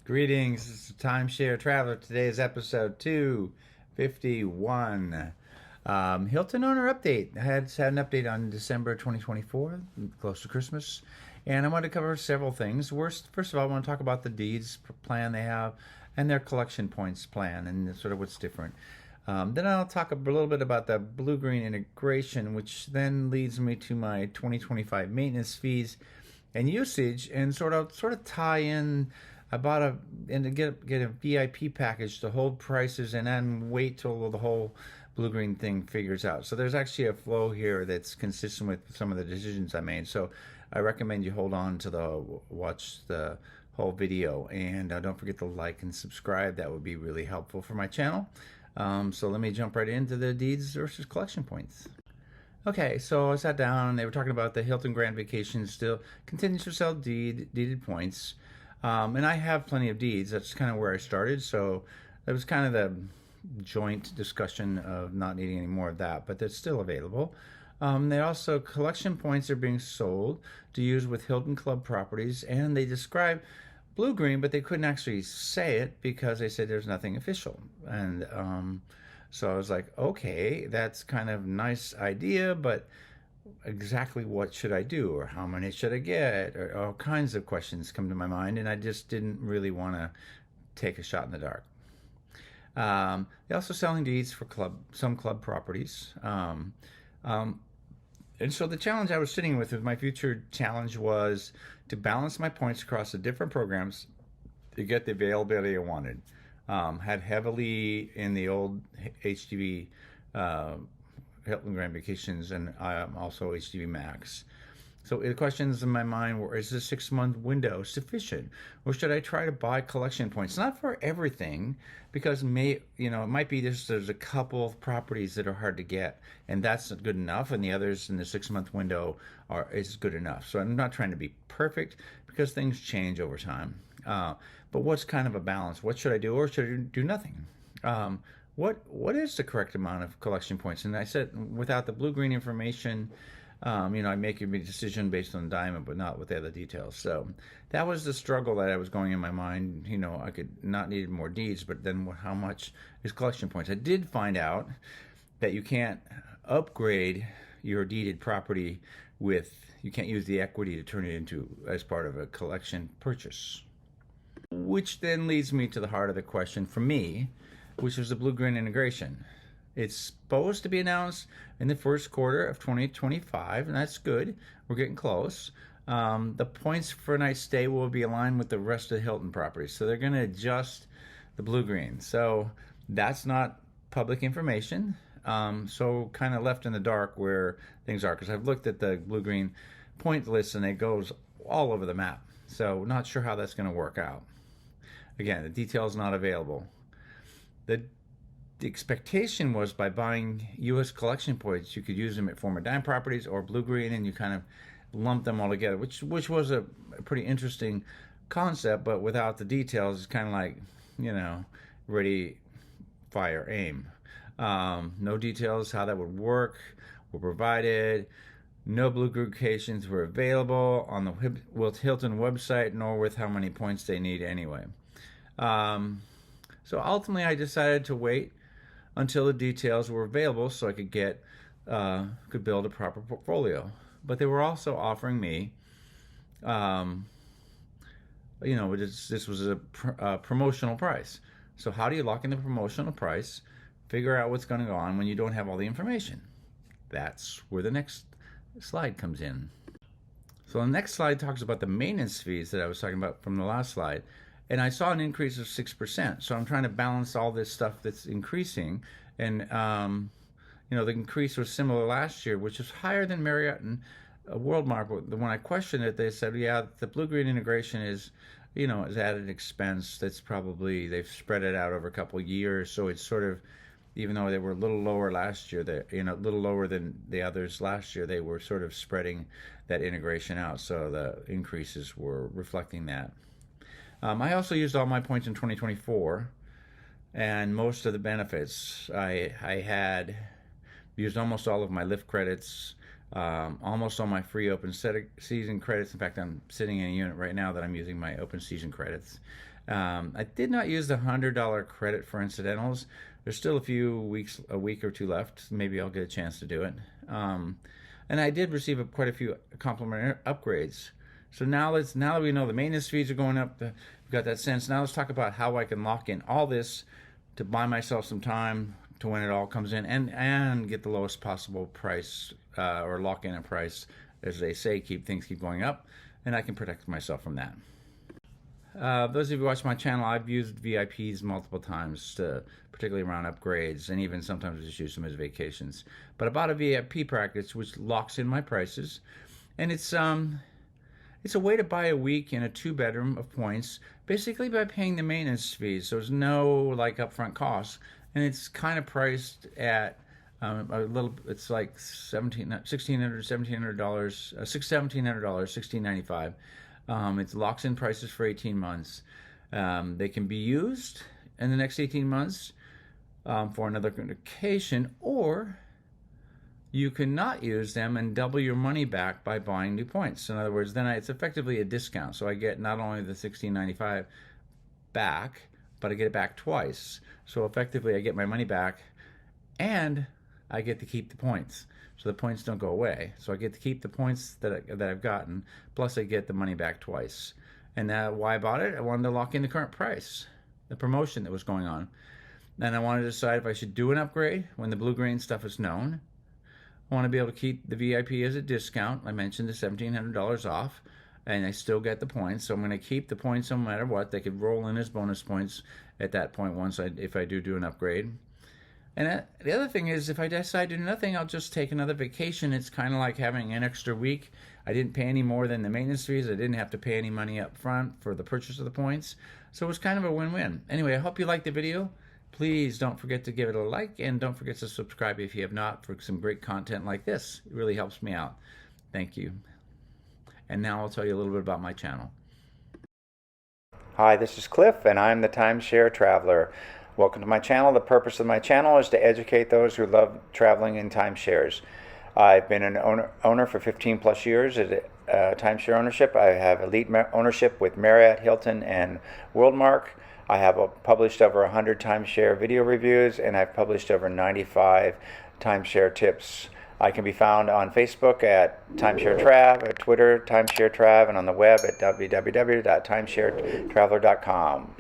Greetings, this is Timeshare Traveler. Today is episode 251. Hilton owner update. I had an update on December 2024, close to Christmas, and I want to cover several things. First of all, I want to talk about the deeds plan they have and their collection points plan and sort of what's different. Then I'll talk a little bit about the Bluegreen integration, which then leads me to my 2025 maintenance fees and usage, and sort of tie in. I bought to get a VIP package to hold prices and then wait till the whole Bluegreen thing figures out. So there's actually a flow here that's consistent with some of the decisions I made. So I recommend you hold on to watch the whole video, and don't forget to like and subscribe. That would be really helpful for my channel. So let me jump right into the deeds versus collection points. Okay, so I sat down and they were talking about the Hilton Grand Vacation still continues to sell deeded points. And I have plenty of deeds. That's kind of where I started. So it was kind of the joint discussion of not needing any more of that, but they're still available. They also, collection points are being sold to use with Hilton Club properties, and they describe Bluegreen, but they couldn't actually say it because they said there's nothing official. And so I was like, okay, that's kind of nice idea, but exactly what should I do, or how many should I get, or all kinds of questions come to my mind, and I just didn't really want to take a shot in the dark. They're also selling deeds for some club properties. And so the challenge I was sitting with my future challenge was to balance my points across the different programs to get the availability I wanted. Had heavily in the old HGV Hilton Grand Vacations, and also HGV Max. So the questions in my mind were, is the 6-month window sufficient? Or should I try to buy collection points? Not for everything, because it might be there's a couple of properties that are hard to get, and that's good enough, and the others in the 6-month window is good enough. So I'm not trying to be perfect, because things change over time. But what's kind of a balance? What should I do, or should I do nothing? What is the correct amount of collection points? And I said, without the Bluegreen information, I make a decision based on diamond, but not with the other details. So that was the struggle that I was going in my mind. I could not need more deeds, but then how much is collection points? I did find out that you can't upgrade your deeded property you can't use the equity to turn it into as part of a collection purchase. Which then leads me to the heart of the question for me, which was the Bluegreen integration. It's supposed to be announced in the first quarter of 2025, and that's good. We're getting close. The points for a night stay will be aligned with the rest of the Hilton properties, so they're going to adjust the Bluegreen. So that's not public information, so kind of left in the dark where things are, because I've looked at the Bluegreen point list and it goes all over the map. So not sure how that's going to work out. Again, the details not available. The expectation was by buying U.S. collection points, you could use them at former dime properties or Bluegreen, and you kind of lump them all together, which was a pretty interesting concept, but without the details, it's kind of like, ready, fire, aim. No details how that would work were provided. No Bluegreen locations were available on the Hilton website, nor with how many points they need anyway. So ultimately, I decided to wait until the details were available so I could could build a proper portfolio. But they were also offering me, this was a promotional price. So how do you lock in the promotional price? Figure out what's going on when you don't have all the information. That's where the next slide comes in. So the next slide talks about the maintenance fees that I was talking about from the last slide. And I saw an increase of 6%. So I'm trying to balance all this stuff that's increasing. And, the increase was similar last year, which is higher than Marriott and Worldmark. When I questioned it, they said, yeah, the Bluegreen integration is added expense. That's probably, they've spread it out over a couple of years. So it's sort of, even though they were a little lower last year, a little lower than the others last year, they were sort of spreading that integration out. So the increases were reflecting that. I also used all my points in 2024, and most of the benefits I had used almost all of my lift credits, almost all my free open season credits. In fact, I'm sitting in a unit right now that I'm using my open season credits. I did not use the $100 credit for incidentals. There's still a week or two left. Maybe I'll get a chance to do it. And I did receive quite a few complimentary upgrades. So now that we know the maintenance fees are going up, we've got that sense. Now let's talk about how I can lock in all this to buy myself some time to when it all comes in and get the lowest possible price, or lock in a price, as they say, keep going up, and I can protect myself from that. Those of you who watch my channel, I've used VIPs multiple times, particularly around upgrades, and even sometimes just use them as vacations. But I bought a VIP package which locks in my prices, and it's a way to buy a week in a 2-bedroom of points, basically by paying the maintenance fees. So there's no like upfront costs, and it's kind of priced at it's like $1,695. It locks in prices for 18 months. They can be used in the next 18 months for another vacation, or you cannot use them and double your money back by buying new points. In other words, then it's effectively a discount. So I get not only the $16.95 back, but I get it back twice. So effectively I get my money back and I get to keep the points. So the points don't go away. So I get to keep the points that I've gotten, plus I get the money back twice. And why I bought it? I wanted to lock in the current price, the promotion that was going on. And I wanted to decide if I should do an upgrade when the Bluegreen stuff is known. I want to be able to keep the VIP as a discount. I mentioned the $1,700 off, and I still get the points. So I'm going to keep the points no matter what. They could roll in as bonus points at that point if I do an upgrade. And the other thing is, if I decide to do nothing, I'll just take another vacation. It's kind of like having an extra week. I didn't pay any more than the maintenance fees. I didn't have to pay any money up front for the purchase of the points. So it was kind of a win-win. Anyway, I hope you liked the video. Please don't forget to give it a like, and don't forget to subscribe if you have not, for some great content like this. It really helps me out. Thank you. And now I'll tell you a little bit about my channel. Hi, this is Cliff, and I'm the Timeshare Traveler. Welcome to my channel. The purpose of my channel is to educate those who love traveling in timeshares. I've been an owner for 15 plus years at timeshare ownership. I have elite ownership with Marriott, Hilton, and Worldmark. I have published over 100 timeshare video reviews, and I've published over 95 timeshare tips. I can be found on Facebook at Timeshare Trav, at Twitter Timeshare Trav, and on the web at www.timesharetraveler.com.